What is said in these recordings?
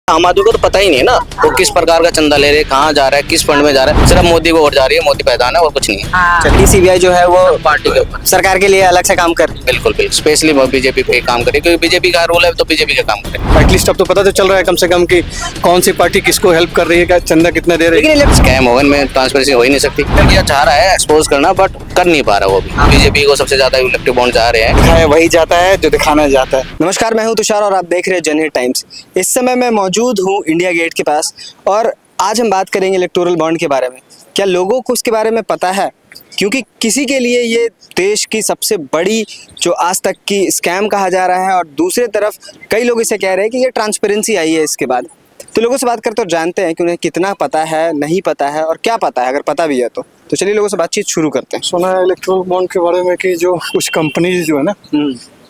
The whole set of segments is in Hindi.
आम आदमी को तो पता ही नहीं है ना वो किस प्रकार का चंदा ले रहे हैं, कहाँ जा रहा है, किस फंड में जा रहा है। सिर्फ मोदी को वोट जा रही है, मोदी पैदा है और कुछ नहीं है। चलिए, सीबीआई जो है वो पार्टी के ऊपर सरकार के लिए अलग से काम कर रही बिल्कुल बिल्कुल स्पेशली बीजेपी पे काम करे, क्योंकि बीजेपी का रूल है तो बीजेपी का काम करे। एटलीस्ट अब तो पता तो चल रहा है कम से कम कि कौन सी पार्टी किसको हेल्प कर रही है, क्या चंदा कितना दे रही है। लेकिन स्कैम होगा इनमें, ट्रांसपेरेंसी हो ही नहीं सकती। भैया चाह रहा है एक्सपोज करना बट कर नहीं पा रहा वो भी। बीजेपी को सबसे ज्यादा इलेक्टिव बॉन्ड चाह रहे हैं। दिखाया वही जाता है जो दिखाना जाता है। नमस्कार, मैं हूं तुषार और आप देख रहे हैं जनहित टाइम्स। इस समय मैं मौजूद हूं इंडिया गेट के पास और आज हम बात करेंगे इलेक्टोरल बॉन्ड के बारे में। क्या लोगों को उसके बारे में पता है? क्योंकि किसी के लिए ये देश की सबसे बड़ी जो आज तक की स्कैम कहा जा रहा है और दूसरी तरफ कई लोग इसे कह रहे हैं कि ये ट्रांसपेरेंसी आई है इसके बाद। तो लोगों से बात करते और जानते हैं कि उन्हें कितना पता है, नहीं पता है और क्या पता है अगर पता भी है तो चलिए लोगों से बातचीत शुरू करते हैं। सुना है इलेक्ट्रल बॉन्ड के बारे में कि जो कुछ कंपनीज जो है ना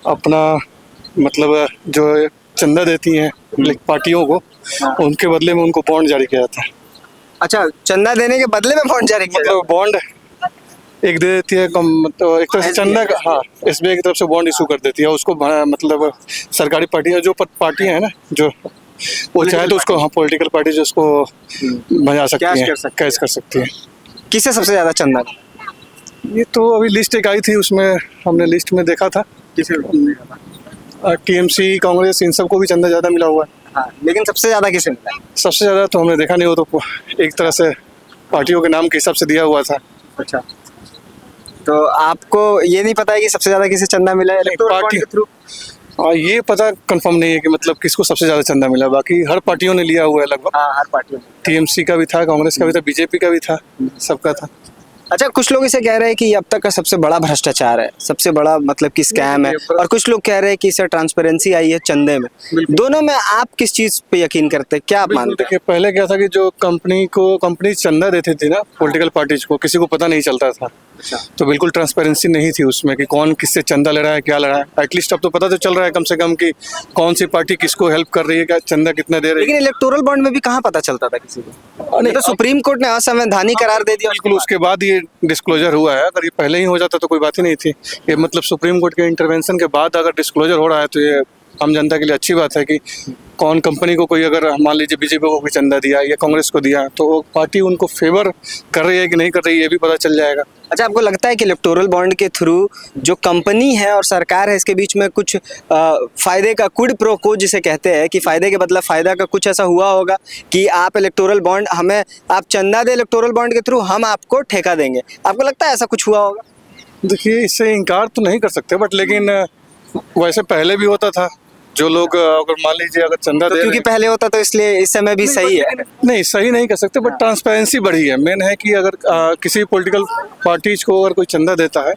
अपना मतलब जो चंदा देती हैं पार्टियों को, उनके बदले में उनको बॉन्ड जारी किया जाता है। अच्छा, चंदा देने के बदले में बॉन्ड जारी किया मतलब बॉन्ड एक दे देती है तो एक तरह से चंदा का, हाँ एसबीआई की तरफ से बॉन्ड इशू कर देती है उसको। मतलब सरकारी पार्टियां जो पार्टियां हैं ना जो वो चाहे तो उसको, हाँ पॉलिटिकल पार्टी जो उसको बजा सकती हैं, कैश कर सकती है। किसे सबसे ज्यादा चंदा? ये तो अभी लिस्ट एक आई थी, उसमें हमने लिस्ट में देखा था टीएमसी, कांग्रेस, इन सबको भी चंदा ज्यादा मिला हुआ है। हाँ, लेकिन सबसे ज्यादा किसे मिला है? सबसे ज्यादा तो हमने देखा नहीं, वो तो एक तरह से पार्टियों के नाम के हिसाब से दिया हुआ था। अच्छा, तो आपको ये नहीं पता है कि सबसे ज्यादा किसे चंदा मिला है पार्टी के थ्रू? ये पता कंफर्म नहीं है कि मतलब किसको सबसे ज्यादा चंदा मिला। बाकी हर पार्टियों ने लिया हुआ है लगभग। हाँ, हर पार्टियों ने। टीएमसी का भी था, कांग्रेस का भी था, बीजेपी का भी था, सबका था। अच्छा, कुछ लोग इसे कह रहे हैं कि ये अब तक का सबसे बड़ा भ्रष्टाचार है, सबसे बड़ा मतलब कि स्कैम है, और कुछ लोग कह रहे हैं कि इसे ट्रांसपेरेंसी आई है चंदे में। दोनों में आप किस चीज पे यकीन करते हैं, क्या आप मानते हैं? पहले क्या था कि जो कंपनी चंदा देती थी ना पॉलिटिकल पार्टीज को, किसी को पता नहीं चलता था। तो बिल्कुल ट्रांसपेरेंसी नहीं थी उसमें कि कौन किससे चंदा ले रहा है, क्या ले रहा है। एटलीस्ट अब तो पता तो चल रहा है कम से कम कि कौन सी पार्टी किसको हेल्प कर रही है, क्या चंदा कितना दे रही है। लेकिन इलेक्टोरल बॉन्ड में भी कहाँ पता चलता था किसी को? नहीं तो सुप्रीम कोर्ट ने असंवैधानिक करार दे दिया। बिल्कुल, उसके बाद ये डिस्क्लोजर हुआ है। अगर ये पहले ही हो जाता तो कोई बात ही नहीं थी। ये मतलब सुप्रीम कोर्ट के इंटरवेंशन के बाद अगर डिस्क्लोजर हो रहा है तो ये आम जनता के लिए अच्छी बात है कि कौन कंपनी को कोई अगर मान लीजिए बीजेपी को कोई चंदा दिया या कांग्रेस को दिया तो वो पार्टी उनको फेवर कर रही है कि नहीं कर रही है, ये भी पता चल जाएगा। अच्छा, आपको लगता है कि इलेक्टोरल बॉन्ड के थ्रू जो कंपनी है और सरकार है इसके बीच में कुछ फायदे का क्विड प्रो को जिसे कहते हैं कि फायदे के बदला फायदा का कुछ ऐसा हुआ होगा कि आप इलेक्टोरल बॉन्ड हमें, आप चंदा दे इलेक्टोरल बॉन्ड के थ्रू, हम आपको ठेका देंगे? आपको लगता है ऐसा कुछ हुआ होगा? देखिए, इससे इनकार तो नहीं कर सकते, बट लेकिन वैसे पहले भी होता था। जो लोग अगर मान लीजिए अगर चंदा तो दे क्योंकि पहले होता तो इसलिए इस समय भी सही है। नहीं, सही नहीं कर सकते, बट ट्रांसपेरेंसी बढ़ी है। मेन है कि अगर किसी पॉलिटिकल पार्टीज को अगर कोई चंदा देता है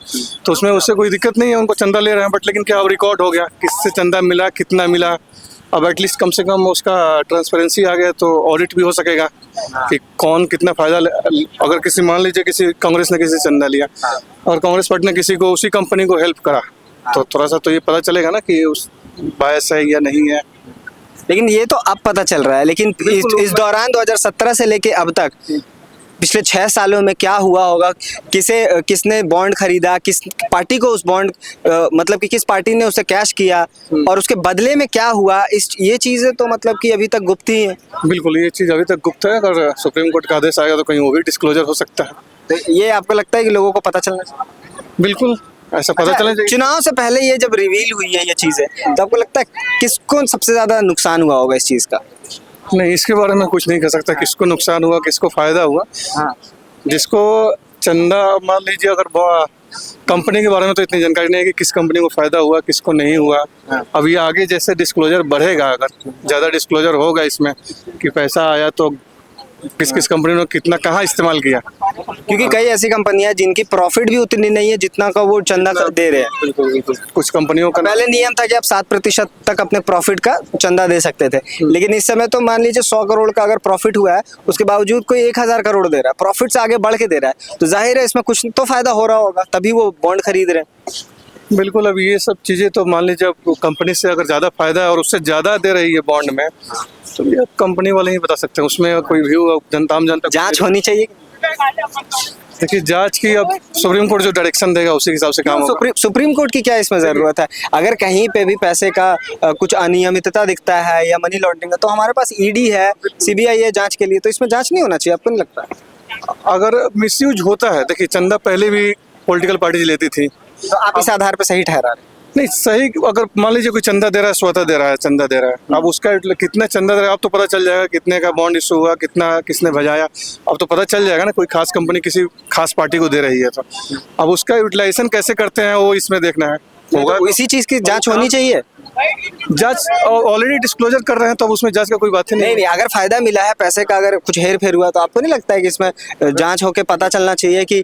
तो उसमें उससे कोई दिक्कत नहीं है, उनको चंदा ले रहे हैं, बट लेकिन क्या अब रिकॉर्ड हो गया किससे चंदा मिला, कितना मिला। अब एटलीस्ट कम से कम उसका ट्रांसपेरेंसी आ गया तो ऑडिट भी हो सकेगा कि कौन कितना फायदा अगर किसी, मान लीजिए किसी कांग्रेस ने किसी से चंदा लिया और कांग्रेस पार्टी ने किसी को, उसी कंपनी को हेल्प करा, तो थोड़ा सा तो ये पता चलेगा ना कि उस बायस है या नहीं है। लेकिन ये तो अब पता चल रहा है, लेकिन इस दौरान 2017 से लेके अब तक पिछले 6 सालों में क्या हुआ होगा? किसने बॉन्ड खरीदा, किस पार्टी को उस बॉन्ड मतलब कि किस पार्टी ने उसे कैश किया और उसके बदले में क्या हुआ, ये चीजें तो मतलब कि अभी तक गुप्त ही है। बिल्कुल, ये चीज अभी तक गुप्त है। अगर सुप्रीम कोर्ट का आदेश आएगा तो कहीं वो भी डिस्क्लोजर हो सकता है। तो ये आपको लगता है कि लोगों को पता चलना चाहिए? बिल्कुल, ऐसा पता चला जाएगा। चुनाव से पहले ये जब रिवील हुई है ये चीजें, तो आपको लगता है किसको सबसे ज्यादा नुकसान हुआ होगा इस चीज का? नहीं, इसके बारे में कुछ नहीं कह सकता किसको नुकसान हुआ, किसको फायदा हुआ। हाँ। जिसको चंदा, मान लीजिए अगर कंपनी के बारे में तो इतनी जानकारी नहीं है कि किस कंपनी को फायदा हुआ, किसको नहीं हुआ। अब ये आगे जैसे डिस्क्लोजर बढ़ेगा, अगर ज्यादा डिस्क्लोजर होगा इसमें कि पैसा आया तो किस किस कंपनी ने कितना कहाँ इस्तेमाल किया, क्योंकि कई ऐसी कंपनियां जिनकी प्रॉफिट भी उतनी नहीं है जितना का वो चंदा दे रहे हैं। बिल्कुल बिल्कुल, कुछ कंपनियों का पहले नियम था कि आप 7% तक अपने प्रॉफिट का चंदा दे सकते थे, लेकिन इस समय तो मान लीजिए 100 करोड़ का अगर प्रॉफिट हुआ है उसके बावजूद कोई 1000 करोड़ दे रहा है, प्रॉफिट से आगे बढ़ के दे रहा है, तो जाहिर है इसमें कुछ तो फायदा हो रहा होगा, तभी वो बॉन्ड खरीद रहे हैं। बिल्कुल। अब ये सब चीजें तो मान लीजिए अब कंपनी से अगर ज्यादा फायदा है और उससे ज्यादा दे रही है बॉन्ड में, तो ये कंपनी वाले ही बता सकते हैं। उसमें कोई व्यू जनता जांच होनी चाहिए। देखिए जांच की अब सुप्रीम कोर्ट जो डायरेक्शन देगा उसी हिसाब से काम होगा। सुप्रीम कोर्ट की क्या इसमें जरूरत है? अगर कहीं पे भी पैसे का कुछ अनियमितता दिखता है या मनी लॉन्ड्रिंग है तो हमारे पास ईडी है, सीबीआई है जांच के लिए, तो इसमें जांच नहीं होना चाहिए? आपको नहीं लगता? अगर मिसयूज होता है, देखिए चंदा पहले भी पॉलिटिकल पार्टी लेती थी। तो आप इस आधार पर सही ठहरा रहे हैं? नहीं सही, अगर मान लीजिए कोई चंदा दे रहा है, स्वतः दे रहा है, चंदा दे रहा है, अब उसका कितना चंदा दे रहा है अब तो पता चल जाएगा, कितने का बॉन्ड इशू हुआ, कितना किसने भजाया, अब तो पता चल जाएगा ना। कोई खास कंपनी किसी खास पार्टी को दे रही है तो अब उसका यूटिलाइजेशन कैसे करते हैं वो इसमें देखना है होगा। तो इसी चीज की जांच होनी चाहिए। जज ऑलरेडी डिस्क्लोजर कर रहे हैं तो अब उसमें जज का कोई बात ही नहीं नहीं। नहीं, अगर फायदा मिला है पैसे का, अगर कुछ हेर फेर हुआ तो आपको नहीं लगता है कि इसमें जांच होके पता चलना चाहिए कि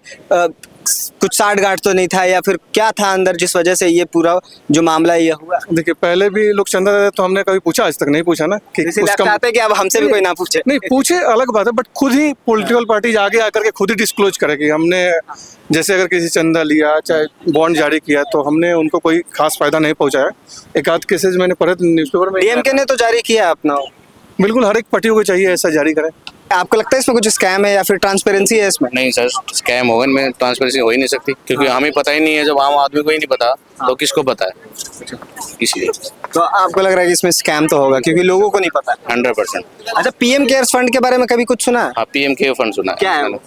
कुछ साठ गांठ तो नहीं था या फिर क्या था अंदर जिस वजह से ये पूरा जो मामला ये हुआ? देखिए पहले भी लोग चंदा देते तो हमने कभी पूछा, आज तक नहीं पूछा ना कि इसलिए आप उसका चाहते हैं कि अब हमसे भी कोई ना पूछे? नहीं पूछे अलग बात है, बट खुद ही पॉलिटिकल पार्टी आगे आकर के खुद ही डिस्क्लोज करेगी। हमने जैसे अगर किसी चंदा लिया चाहे बॉन्ड जारी किया तो हमने उनको कोई खास फायदा नहीं पहुंचाया। एक आध केसेज मैंने पढ़े न्यूज़पेपर में। डीएमके ने तो जारी किया अपना। बिल्कुल हर एक पार्टी को चाहिए ऐसा जारी करें। आपको लगता है इसमें कुछ स्कैम है या फिर ट्रांसपेरेंसी है इसमें? नहीं सर, स्कैम होगा इनमें, ट्रांसपेरेंसी हो ही नहीं सकती क्योंकि हमें पता ही नहीं है। जब आम आदमी को ही नहीं पता तो किसको पता है? इसलिए तो आपको लग रहा है कि इसमें स्कैम तो होगा क्योंकि लोगों को नहीं पता? 100%। अच्छा, पीएम केयर्स फंड के बारे में कभी कुछ सुना है? हाँ, पीएम फंड सुना है। क्या है वो?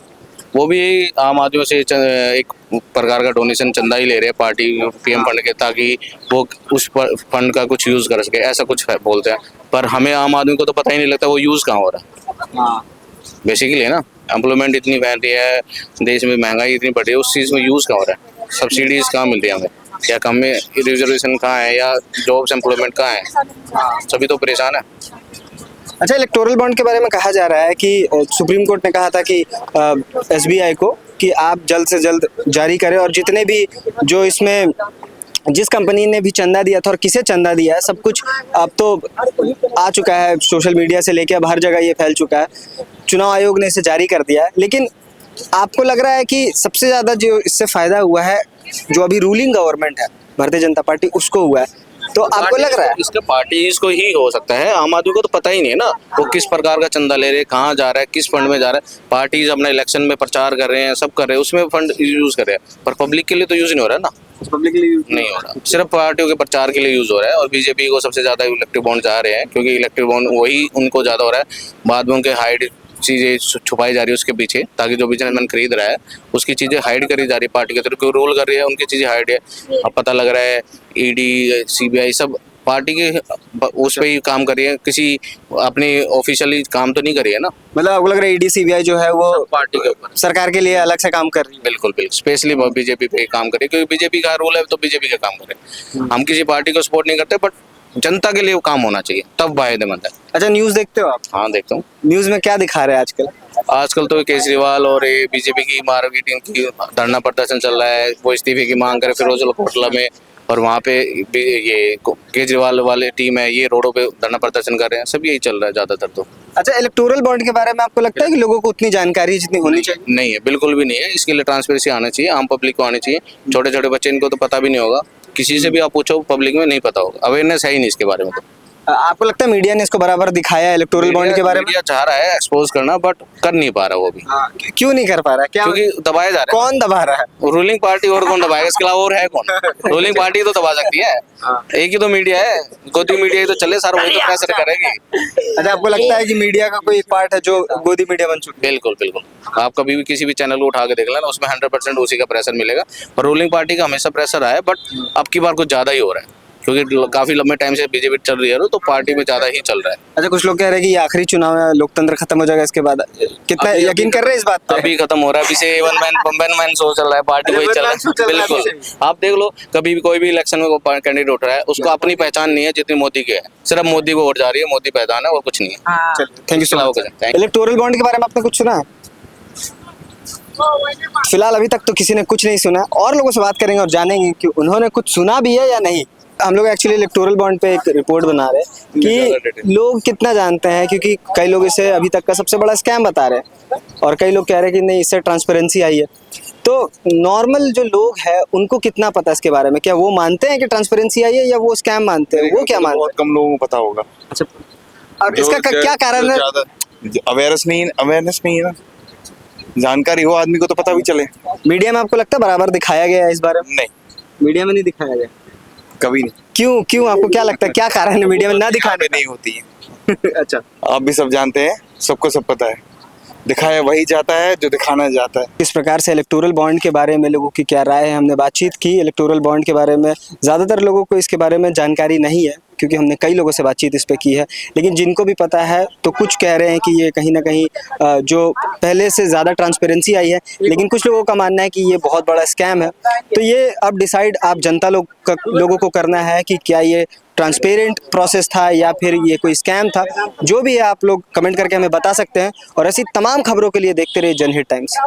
वो भी आम आदमियों से एक प्रकार का डोनेशन चंदा ही ले रहे हैं पार्टी पीएम फंड के, ताकि वो उस फंड का कुछ यूज कर सके, ऐसा कुछ है बोलते हैं। पर हमें आम आदमी को तो पता ही नहीं लगता वो यूज कहाँ हो रहा है। बेसिकली है ना, एम्प्लॉयमेंट इतनी बढ़ रही है, देश में महंगाई इतनी बढ़ रही है, उस चीज़ में यूज़ कहाँ हो रहा है? सब्सिडीज कहाँ मिल रही है हमें, या कम में रिजर्वेशन कहाँ है, या जॉब्स एम्प्लॉयमेंट कहाँ है? सभी तो परेशान है। अच्छा, इलेक्टोरल बॉन्ड के बारे में कहा जा रहा है कि सुप्रीम कोर्ट ने कहा था कि एसबीआई को कि आप जल्द से जल्द जारी करें और जितने भी जो इसमें जिस कंपनी ने भी चंदा दिया था और किसे चंदा दिया है सब कुछ अब तो आ चुका है, सोशल मीडिया से लेके अब हर जगह ये फैल चुका है। चुनाव आयोग ने इसे जारी कर दिया है, लेकिन आपको लग रहा है कि सबसे ज़्यादा जो इससे फ़ायदा हुआ है जो अभी रूलिंग गवर्नमेंट है भारतीय जनता पार्टी, उसको हुआ है? तो आपको लग रहा है इसका पार्टीज को ही हो सकता है, आम आदमी को तो पता ही नहीं है ना वो किस प्रकार का चंदा ले रहे हैं, कहाँ जा रहा है, किस फंड में जा रहा है। पार्टीज अपना इलेक्शन में प्रचार कर रहे हैं, सब कर रहे हैं, उसमें फंड यूज कर रहे हैं, पर पब्लिक के लिए तो यूज नहीं हो रहा है ना। पब्लिकली नहीं हो रहा, सिर्फ पार्टियों के प्रचार के लिए यूज हो रहा है। और बीजेपी को सबसे ज्यादा इलेक्टिव बॉन्ड जा रहे हैं क्योंकि इलेक्टिव बॉन्ड वही उनको ज्यादा हो रहा है। बाद में उनके हाइड चीजें छुपाई जा रही है उसके पीछे, ताकि जो बिजनेसमैन खरीद रहा है उसकी चीजें हाइड करी जा रही है, पार्टी के थ्रू कोई रोल कर रही है, उनकी चीजें हाइड है। अब पता लग रहा है ईडी सीबीआई सब पार्टी के उस पे ही काम कर रही है, किसी अपनी ऑफिशियली काम तो नहीं करी है ना। मतलब आपको लग रहा है ईडी सीबीआई जो है वो पार्टी के ऊपर सरकार के लिए अलग से काम कर रही है? बिल्कुल बिल्कुल, स्पेशली बीजेपी पे काम करे क्योंकि बीजेपी का रूल है तो बीजेपी का काम करे। हम किसी पार्टी को सपोर्ट नहीं करते, बट जनता के लिए वो काम होना चाहिए, तब फायदेमंद है। अच्छा, न्यूज़ देखते हो आप? हाँ देखता हूँ। न्यूज़ में क्या दिखा रहे हैं आजकल? आजकल तो केजरीवाल और ये बीजेपी की मार्केटिंग की धरना प्रदर्शन चल रहा है, वो इस्तीफे की मांग करे फिरोजपुर कोटला में, और वहाँ पे ये केजरीवाल वाले टीम है ये रोडों पे धरना प्रदर्शन कर रहे हैं, सब यही चल रहा है ज्यादातर तो। अच्छा, इलेक्टोरल बॉन्ड के बारे में आपको लगता है कि लोगों को उतनी जानकारी जितनी होनी चाहिए? नहीं है, बिल्कुल भी नहीं है। इसके लिए ट्रांसपेरेंसी आना चाहिए, आम पब्लिक को आनी चाहिए। छोटे छोटे बच्चे इनको तो पता भी नहीं होगा, किसी से भी आप पूछो पब्लिक में नहीं पता होगा, अवेयरनेस है ही नहीं इसके बारे में। तो आपको लगता है मीडिया ने इसको बराबर दिखाया इलेक्टोरल बॉन्ड के बारे में? मीडिया चाह रहा है एक्सपोज करना, बट कर नहीं पा रहा वो भी। क्यों नहीं कर पा रहा है? क्या क्योंकि दबाया जा रहा है। कौन दबा रहा है? रूलिंग पार्टी, और कौन दबाएगा? इसके अलावा और है कौन? रूलिंग पार्टी तो दबा सकती है, एक ही तो मीडिया है, गोदी मीडिया ही तो चले सारा, वही तो प्रेशर करेगी। अच्छा, आपको लगता है कि मीडिया का कोई एक पार्ट है जो गोदी मीडिया बन चुकी है? बिल्कुल बिल्कुल, आप कभी भी किसी भी चैनल को उठा के देख लेना, उसमें 100% उसी का प्रेशर मिलेगा। और रूलिंग पार्टी का हमेशा प्रेशर आया, बट अब की बार कुछ ज्यादा ही हो रहा है क्योंकि काफी लंबे टाइम से बीजेपी चल रही है तो पार्टी में ज्यादा ही चल रहा है। अच्छा, कुछ लोग कह रहे हैं कि ये आखिरी चुनाव है, लोकतंत्र खत्म हो जाएगा इसके बाद, कितना यकीन कर रहे हैं इस बात पे? अभी खत्म हो रहा है, अभी से वन मैन शो चल रहा है, पार्टी वही चल रहा है। बिल्कुल, आप देख लो, कभी भी कोई भी इलेक्शन में कैंडिडेट उठ रहा है, उसको अपनी पहचान नहीं है जितनी मोदी की है, सिर्फ मोदी को वोट जा रही है, मोदी पहचान है और कुछ नहीं है। Thank you so much. Electoral bond के बारे में आपने कुछ सुना है? फिलहाल अभी तक तो किसी ने कुछ नहीं सुना, और लोगों से बात करेंगे और जानेंगे कि उन्होंने कुछ सुना भी है या नहीं। हम लोग एक्चुअली इलेक्टोरल बॉन्ड पे एक रिपोर्ट बना रहे हैं कि लोग कितना जानते हैं, क्योंकि कई लोग इसे अभी तक का सबसे बड़ा स्कैम बता रहे हैं और कई लोग कह रहे हैं कि नहीं, इससे ट्रांसपेरेंसी आई है। तो नॉर्मल जो लोग हैं उनको कितना पता है इसके बारे में? क्या वो मानते हैं कि ट्रांसपेरेंसी आई है या वो स्कैम मानते हैं? वो क्या मानते हैं? बहुत कम लोगों को पता होगा। अच्छा, और इसका क्या कारण है? अवेयरनेस नहीं है ना। जानकारी हो आदमी को तो पता भी चले। मीडिया में आपको लगता है बराबर दिखाया गया है इस बारे में? नहीं, मीडिया में नहीं दिखाया गया। कभी नहीं। क्यों क्यों आपको क्या लगता है, क्या कारण है मीडिया में ना दिखाने नहीं होती है। का? अच्छा, आप भी सब जानते हैं, सबको सब पता है। दिखाया वही जाता है जो दिखाना जाता है। इस प्रकार से इलेक्टोरल बॉन्ड के बारे में लोगों की क्या राय है, हमने बातचीत की इलेक्टोरल बॉन्ड के बारे में। ज़्यादातर लोगों को इसके बारे में जानकारी नहीं है, क्योंकि हमने कई लोगों से बातचीत इस पे की है। लेकिन जिनको भी पता है तो कुछ कह रहे हैं कि ये कहीं ना कहीं जो पहले से ज़्यादा ट्रांसपेरेंसी आई है, लेकिन कुछ लोगों का मानना है कि ये बहुत बड़ा स्कैम है। तो ये अब डिसाइड आप जनता लोगों को करना है कि क्या ये ट्रांसपेरेंट प्रोसेस था या फिर ये कोई स्कैम था। जो भी है आप लोग कमेंट करके हमें बता सकते हैं, और ऐसी तमाम खबरों के लिए देखते रहिए जनहित टाइम्स।